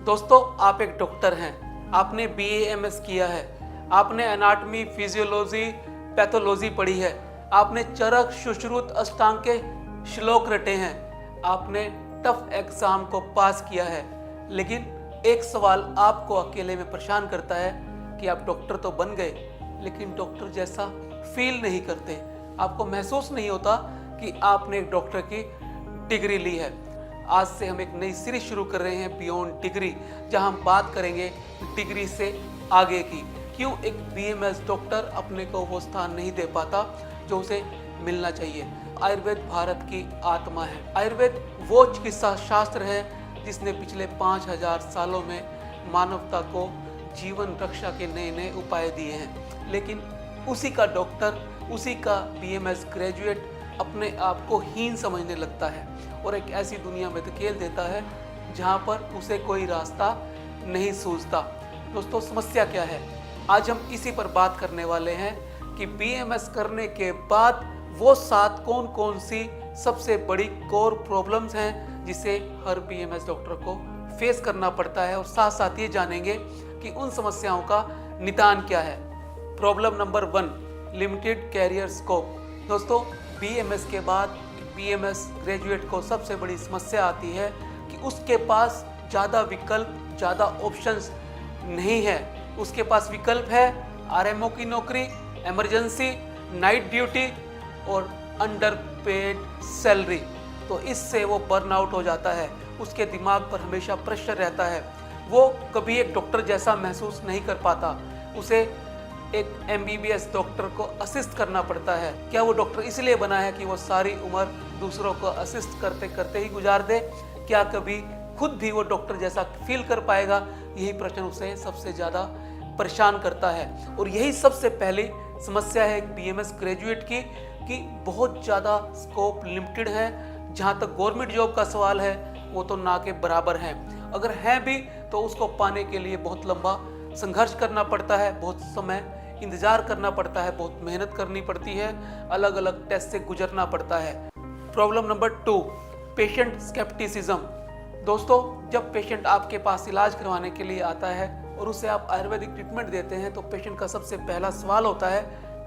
दोस्तों, आप एक डॉक्टर हैं, आपने BAMS किया है, आपने एनाटॉमी, फिजियोलॉजी, पैथोलॉजी पढ़ी है, आपने चरक, सुश्रुत, अष्टांग के श्लोक रटे हैं, आपने टफ एग्जाम को पास किया है। लेकिन एक सवाल आपको अकेले में परेशान करता है कि आप डॉक्टर तो बन गए, लेकिन डॉक्टर जैसा फील नहीं करते। आपको महसूस नहीं होता कि आपने एक डॉक्टर की डिग्री ली है। आज से हम एक नई सीरीज शुरू कर रहे हैं बियॉन्ड डिग्री, जहां हम बात करेंगे डिग्री से आगे की। क्यों एक BMS डॉक्टर अपने को वो स्थान नहीं दे पाता जो उसे मिलना चाहिए। आयुर्वेद भारत की आत्मा है। आयुर्वेद वो चिकित्सा शास्त्र है जिसने पिछले 5000 सालों में मानवता को जीवन रक्षा के नए नए उपाय दिए हैं। लेकिन उसी का डॉक्टर, उसी का BMS ग्रेजुएट अपने आप को हीन समझने लगता है और एक ऐसी दुनिया में धकेल देता है जहां पर उसे कोई रास्ता नहीं सूझता। दोस्तों, समस्या क्या है? आज हम इसी पर बात करने वाले हैं कि BMS करने के बाद वो 7 कौन कौन सी सबसे बड़ी कोर प्रॉब्लम्स हैं जिसे हर BMS डॉक्टर को फेस करना पड़ता है, और साथ साथ ये जानेंगे कि उन समस्याओं का निदान क्या है। Problem number 1, limited career scope. दोस्तों, BMS के बाद BMS ग्रेजुएट को सबसे बड़ी समस्या आती है कि उसके पास ज़्यादा विकल्प, ज़्यादा ऑप्शंस नहीं है। उसके पास विकल्प है RMO की नौकरी, इमरजेंसी, नाइट ड्यूटी और अंडर पेड सैलरी। तो इससे वो बर्नआउट हो जाता है, उसके दिमाग पर हमेशा प्रेशर रहता है, वो कभी एक डॉक्टर जैसा महसूस नहीं कर पाता। उसे एक MBBS डॉक्टर को असिस्ट करना पड़ता है। क्या वो डॉक्टर इसलिए बना है कि वो सारी उम्र दूसरों को असिस्ट करते करते ही गुजार दे? क्या कभी खुद भी वो डॉक्टर जैसा फील कर पाएगा? यही प्रश्न उसे सबसे ज़्यादा परेशान करता है। और यही सबसे पहली समस्या है BMS ग्रेजुएट की कि बहुत ज़्यादा स्कोप लिमिटेड है। जहाँ तक गवर्नमेंट जॉब का सवाल है, वो तो ना के बराबर है। अगर हैं भी तो उसको पाने के लिए बहुत लंबा संघर्ष करना पड़ता है, बहुत समय इंतजार करना पड़ता है, बहुत मेहनत करनी पड़ती है, अलग अलग टेस्ट से गुजरना पड़ता है। Problem number 2, patient scepticism. दोस्तों, जब पेशेंट आपके पास इलाज करवाने के लिए आता है और उसे आप आयुर्वेदिक ट्रीटमेंट देते हैं तो पेशेंट का सबसे पहला सवाल होता है,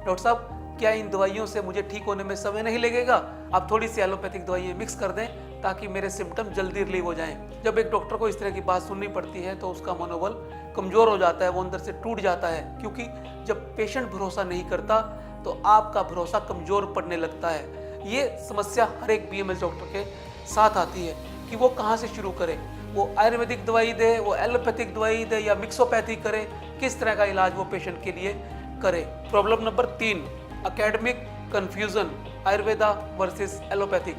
डॉक्टर साहब, क्या इन दवाइयों से मुझे ठीक होने में समय नहीं लगेगा? आप थोड़ी सी एलोपैथिक दवाइयाँ मिक्स कर दें ताकि मेरे सिम्टम जल्दी रिलीव हो जाएं। जब एक डॉक्टर को इस तरह की बात सुननी पड़ती है तो उसका मनोबल कमज़ोर हो जाता है, वो अंदर से टूट जाता है। क्योंकि जब पेशेंट भरोसा नहीं करता तो आपका भरोसा कमज़ोर पड़ने लगता है। ये समस्या हर एक BMS डॉक्टर के साथ आती है कि वो कहाँ से शुरू करे। वो आयुर्वेदिक दवाई दे, वो एलोपैथिक दवाई दे या मिक्सोपैथी करे, किस तरह का इलाज वो पेशेंट के लिए करे। Problem number 3, academic confusion, Ayurveda versus allopathic.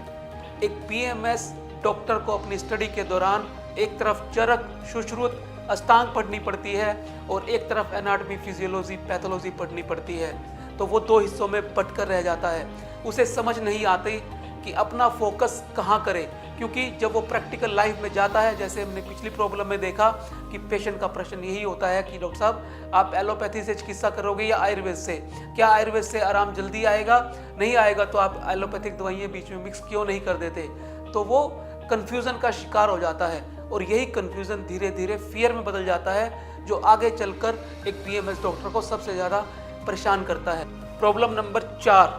एक BMS डॉक्टर को अपनी स्टडी के दौरान एक तरफ चरक, सुश्रुत, अष्टांग पढ़नी पड़ती है और एक तरफ एनाटॉमी, फिजियोलॉजी, पैथोलॉजी पढ़नी पड़ती है। तो वो 2 हिस्सों में बंटकर रह जाता है। उसे समझ नहीं आती कि अपना फोकस कहाँ करे, क्योंकि जब वो प्रैक्टिकल लाइफ में जाता है, जैसे हमने पिछली प्रॉब्लम में देखा कि पेशेंट का प्रश्न यही होता है कि डॉक्टर साहब, आप एलोपैथी से चिकित्सा करोगे या आयुर्वेद से? क्या आयुर्वेद से आराम जल्दी आएगा? नहीं आएगा तो आप एलोपैथिक दवाइयाँ बीच में मिक्स क्यों नहीं कर देते? तो वो कन्फ्यूज़न का शिकार हो जाता है और यही कन्फ्यूज़न धीरे धीरे फियर में बदल जाता है, जो आगे चलकर एक BMS डॉक्टर को सबसे ज़्यादा परेशान करता है। Problem number 4,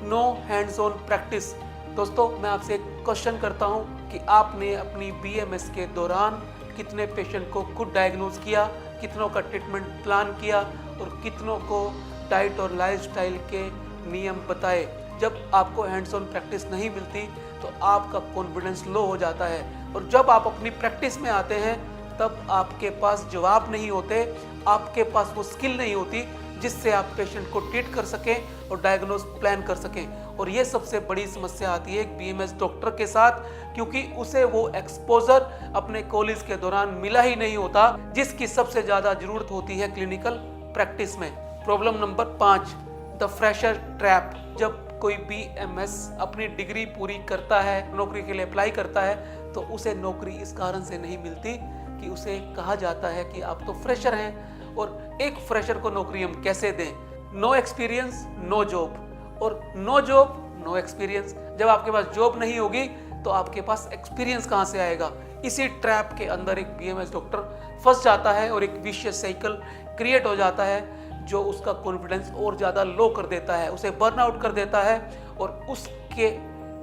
no hands on practice. दोस्तों, मैं आपसे एक क्वेश्चन करता हूं कि आपने अपनी BMS के दौरान कितने पेशेंट को खुद डायग्नोज किया, कितनों का ट्रीटमेंट प्लान किया और कितनों को डाइट और लाइफस्टाइल के नियम बताए? जब आपको हैंड्स ऑन प्रैक्टिस नहीं मिलती तो आपका कॉन्फिडेंस लो हो जाता है, और जब आप अपनी प्रैक्टिस में आते हैं तब आपके पास जवाब नहीं होते, आपके पास वो स्किल नहीं होती जिससे आप पेशेंट को ट्रीट कर सकें और डायग्नोज प्लान कर सकें। और ये सबसे बड़ी समस्या आती है एक BMS डॉक्टर के साथ, क्योंकि उसे वो एक्सपोजर अपने कॉलेज के दौरान मिला ही नहीं होता जिसकी सबसे ज़्यादा ज़रूरत होती है क्लिनिकल प्रैक्टिस में। Problem number 5, the fresher trap. जब कोई BMS अपनी डिग्री पूरी करता है, नौकरी के लिए अप्लाई करता है, तो उसे नौकरी इस कारण से नहीं मिलती कि उसे कहा जाता है कि आप तो फ्रेशर हैं, और एक फ्रेशर को नौकरी हम कैसे दें? नो एक्सपीरियंस नो जॉब, और नो जॉब नो एक्सपीरियंस। जब आपके पास जॉब नहीं होगी तो आपके पास एक्सपीरियंस कहाँ से आएगा? इसी ट्रैप के अंदर एक बीएमएस डॉक्टर फंस जाता है और एक विशियस साइकिल क्रिएट हो जाता है जो उसका कॉन्फिडेंस और ज़्यादा लो कर देता है, उसे बर्नआउट कर देता है और उसके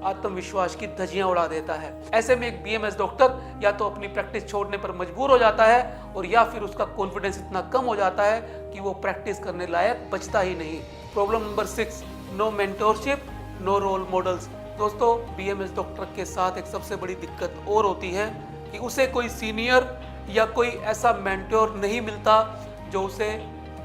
आत्मविश्वास की धज्जियां उड़ा देता है। ऐसे में एक बीएमएस डॉक्टर या तो अपनी प्रैक्टिस छोड़ने पर मजबूर हो जाता है और या फिर उसका कॉन्फिडेंस इतना कम हो जाता है कि वो प्रैक्टिस करने लायक बचता ही नहीं। Problem number 6, no mentorship, no role models. दोस्तों, बीएमएस डॉक्टर के साथ एक सबसे बड़ी दिक्कत और होती है कि उसे कोई सीनियर या कोई ऐसा मेंटोर नहीं मिलता जो उसे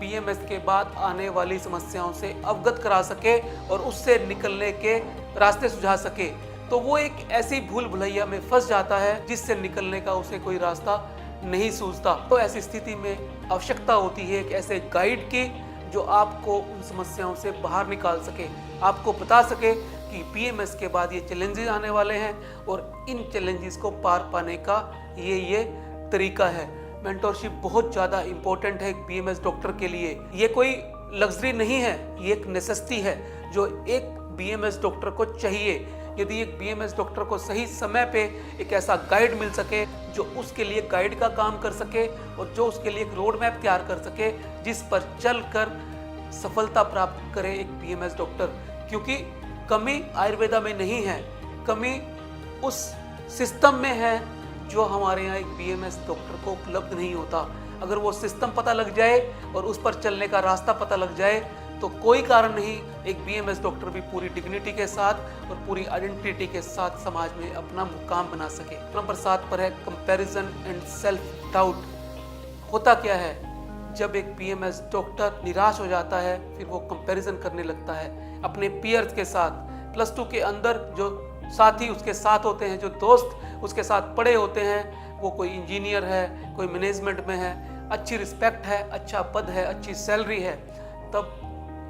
बीएमएस के बाद आने वाली समस्याओं से अवगत करा सके और उससे निकलने के रास्ते सुझा सके। तो वो एक ऐसी भूल भुलैया में फंस जाता है जिससे निकलने का उसे कोई रास्ता नहीं सूझता। तो ऐसी स्थिति में आवश्यकता होती है एक ऐसे गाइड की जो आपको उन समस्याओं से बाहर निकाल सके, आपको बता सके कि बीएमएस के बाद ये चैलेंजेस आने वाले हैं और इन चैलेंजेस को पार पाने का ये तरीका है। मेंटोरशिप बहुत ज़्यादा इंपॉर्टेंट है एक बीएमएस डॉक्टर के लिए। ये कोई लग्जरी नहीं है, ये एक नेसेसिटी है जो एक बीएमएस डॉक्टर को चाहिए। यदि एक बीएमएस डॉक्टर को सही समय पे एक ऐसा गाइड मिल सके जो उसके लिए गाइड का काम कर सके और जो उसके लिए एक रोड मैप तैयार कर सके जिस पर चलकर सफलता प्राप्त करे एक बीएमएस डॉक्टर। क्योंकि कमी आयुर्वेदा में नहीं है, कमी उस सिस्टम में है जो हमारे यहाँ एक बीएमएस डॉक्टर को उपलब्ध नहीं होता। अगर वो सिस्टम पता लग जाए और उस पर चलने का रास्ता पता लग जाए तो कोई कारण नहीं एक बीएमएस डॉक्टर भी पूरी डिग्निटी के साथ और पूरी आइडेंटिटी के साथ समाज में अपना मुकाम बना सके। नंबर 7 पर है कंपैरिजन एंड सेल्फ डाउट। होता क्या है, जब एक बीएमएस डॉक्टर निराश हो जाता है फिर वो कंपैरिजन करने लगता है अपने पीयर्स के साथ। प्लस 2 के अंदर जो साथी उसके साथ होते हैं, जो दोस्त उसके साथ पढ़े होते हैं, वो कोई इंजीनियर है, कोई मैनेजमेंट में है, अच्छी रिस्पेक्ट है, अच्छा पद है, अच्छी सैलरी है, तब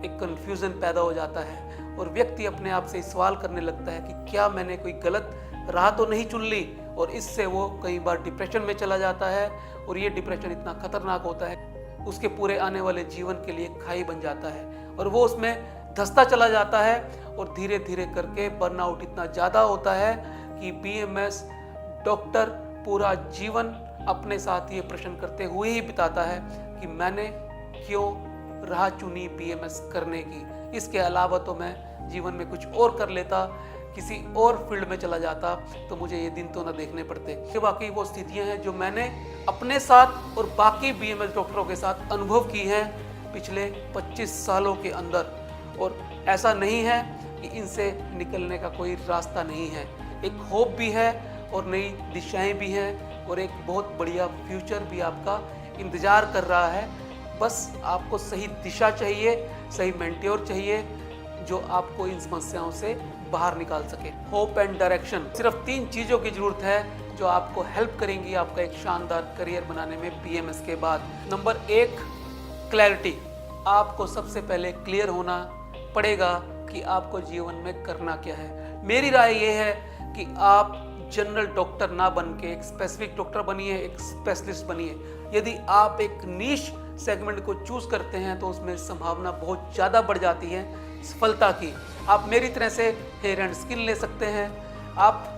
एक कन्फ्यूज़न पैदा हो जाता है और व्यक्ति अपने आप से सवाल करने लगता है कि क्या मैंने कोई गलत राह तो नहीं चुन ली। और इससे वो कई बार डिप्रेशन में चला जाता है और ये डिप्रेशन इतना खतरनाक होता है उसके पूरे आने वाले जीवन के लिए खाई बन जाता है और वो उसमें धंसता चला जाता है और धीरे धीरे करके बर्नआउट इतना ज़्यादा होता है कि बीएमएस डॉक्टर पूरा जीवन अपने साथ ये प्रश्न करते हुए ही बिताता है कि मैंने क्यों राह चुनी बीएमएस करने की। इसके अलावा तो मैं जीवन में कुछ और कर लेता, किसी और फील्ड में चला जाता तो मुझे ये दिन तो ना देखने पड़ते। ये वाकई वो स्थितियां हैं जो मैंने अपने साथ और बाकी बीएमएस डॉक्टरों के साथ अनुभव की हैं पिछले 25 सालों के अंदर। और ऐसा नहीं है कि इनसे निकलने का कोई रास्ता नहीं है, एक होप भी है और नई दिशाएं भी हैं और एक बहुत बढ़िया फ्यूचर भी आपका इंतज़ार कर रहा है। बस आपको सही दिशा चाहिए, सही मेंटोर चाहिए जो आपको इन समस्याओं से बाहर निकाल सके। होप एंड डायरेक्शन, सिर्फ 3 चीज़ों की ज़रूरत है जो आपको हेल्प करेंगी आपका एक शानदार करियर बनाने में बीएमएस के बाद। Number 1, clarity. आपको सबसे पहले क्लियर होना पड़ेगा कि आपको जीवन में करना क्या है। मेरी राय ये है कि आप जनरल डॉक्टर ना बन के एक स्पेसिफिक डॉक्टर बनिए, एक स्पेशलिस्ट बनिए। यदि आप एक नीश सेगमेंट को चूज करते हैं तो उसमें संभावना बहुत ज़्यादा बढ़ जाती है सफलता की। आप मेरी तरह से हेयर एंड स्किन ले सकते हैं, आप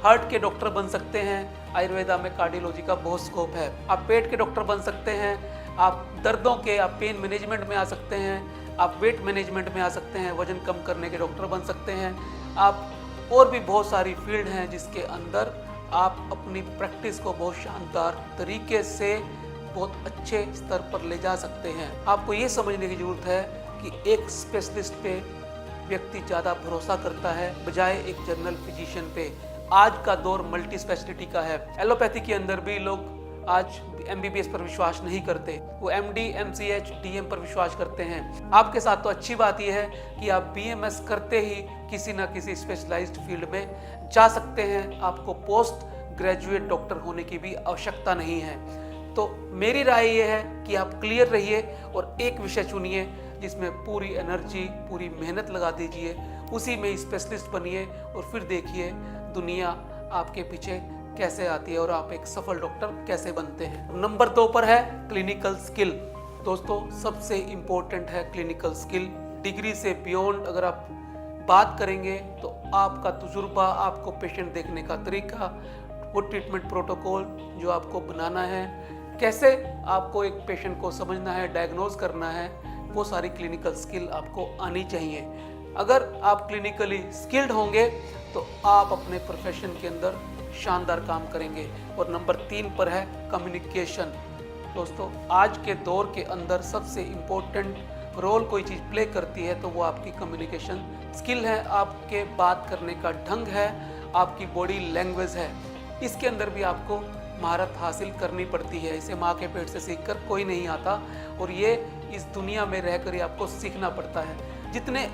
हार्ट के डॉक्टर बन सकते हैं, आयुर्वेदा में कार्डियोलॉजी का बहुत स्कोप है। आप पेट के डॉक्टर बन सकते हैं, आप दर्दों के, आप पेन मैनेजमेंट में आ सकते हैं, आप वेट मैनेजमेंट में आ सकते हैं, वजन कम करने के डॉक्टर बन सकते हैं। आप और भी बहुत सारी फील्ड हैं जिसके अंदर आप अपनी प्रैक्टिस को बहुत शानदार तरीके से बहुत अच्छे स्तर पर ले जा सकते हैं। आपको ये समझने की ज़रूरत है कि एक स्पेशलिस्ट पे व्यक्ति ज़्यादा भरोसा करता है बजाय एक जनरल फिजिशियन पे। आज का दौर मल्टी स्पेशलिटी का है। एलोपैथी के अंदर भी लोग आज एमबीबीएस पर विश्वास नहीं करते, वो एमडी, एमसीएच, डीएम पर विश्वास करते हैं। आपके साथ तो अच्छी बात यह है कि आप बीएमएस करते ही किसी न किसी स्पेशलाइज्ड फील्ड में जा सकते हैं। आपको पोस्ट ग्रेजुएट डॉक्टर होने की भी आवश्यकता नहीं है। तो मेरी राय ये है कि आप क्लियर रहिए और एक विषय चुनिए जिसमें पूरी एनर्जी, पूरी मेहनत लगा दीजिए, उसी में स्पेशलिस्ट बनिए और फिर देखिए दुनिया आपके पीछे कैसे आती है और आप एक सफल डॉक्टर कैसे बनते हैं। नंबर 2 पर है क्लिनिकल स्किल। दोस्तों, सबसे इम्पोर्टेंट है क्लिनिकल स्किल। डिग्री से बियॉन्ड अगर आप बात करेंगे तो आपका तजुर्बा, आपको पेशेंट देखने का तरीका, वो ट्रीटमेंट प्रोटोकॉल जो आपको बनाना है, कैसे आपको एक पेशेंट को समझना है, डायग्नोज करना है, वो सारी क्लिनिकल स्किल आपको आनी चाहिए। अगर आप क्लिनिकली स्किल्ड होंगे तो आप अपने प्रोफेशन के अंदर शानदार काम करेंगे। और नंबर 3 पर है कम्युनिकेशन। दोस्तों, आज के दौर के अंदर सबसे इम्पोर्टेंट रोल कोई चीज़ प्ले करती है तो वो आपकी कम्युनिकेशन स्किल है, आपके बात करने का ढंग है, आपकी बॉडी लैंग्वेज है। इसके अंदर भी आपको महारत हासिल करनी पड़ती है। इसे माँ के पेट से सीखकर कोई नहीं आता और ये इस दुनिया में रहकर ही आपको सीखना पड़ता है। जितने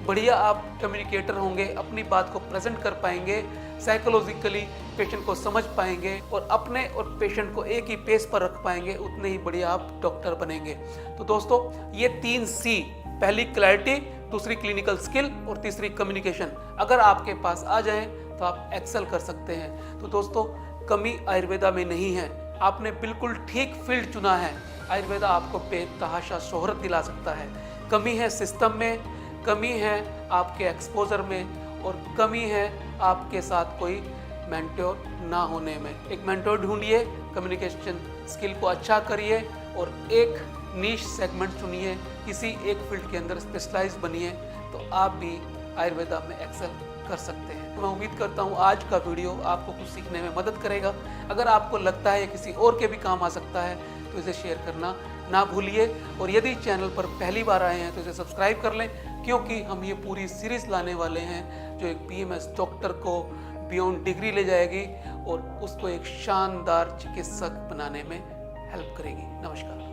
बढ़िया आप कम्युनिकेटर होंगे, अपनी बात को प्रेजेंट कर पाएंगे, साइकोलॉजिकली पेशेंट को समझ पाएंगे और अपने और पेशेंट को एक ही पेस पर रख पाएंगे, उतने ही बढ़िया आप डॉक्टर बनेंगे। तो दोस्तों, ये 3 C, पहली क्लैरिटी, दूसरी क्लिनिकल स्किल और तीसरी कम्युनिकेशन, अगर आपके पास आ जाए तो आप एक्सेल कर सकते हैं। तो दोस्तों, कमी आयुर्वेदा में नहीं है, आपने बिल्कुल ठीक फील्ड चुना है। आयुर्वेदा आपको बेतहाशा शोहरत दिला सकता है। कमी है सिस्टम में, कमी है आपके एक्सपोजर में और कमी है आपके साथ कोई मेंटोर ना होने में। एक मेंटोर ढूंढिए, कम्युनिकेशन स्किल को अच्छा करिए और एक नीश सेगमेंट चुनिए, किसी एक फील्ड के अंदर स्पेशलाइज बनिए, तो आप भी आयुर्वेदा में एक्सेल कर सकते हैं। तो मैं उम्मीद करता हूँ आज का वीडियो आपको कुछ सीखने में मदद करेगा। अगर आपको लगता है किसी और के भी काम आ सकता है तो इसे शेयर करना ना भूलिए। और यदि चैनल पर पहली बार आए हैं तो इसे सब्सक्राइब कर लें, क्योंकि हम ये पूरी सीरीज़ लाने वाले हैं जो एक BMS डॉक्टर को बियॉन्ड डिग्री ले जाएगी और उसको एक शानदार चिकित्सक बनाने में हेल्प करेगी। नमस्कार।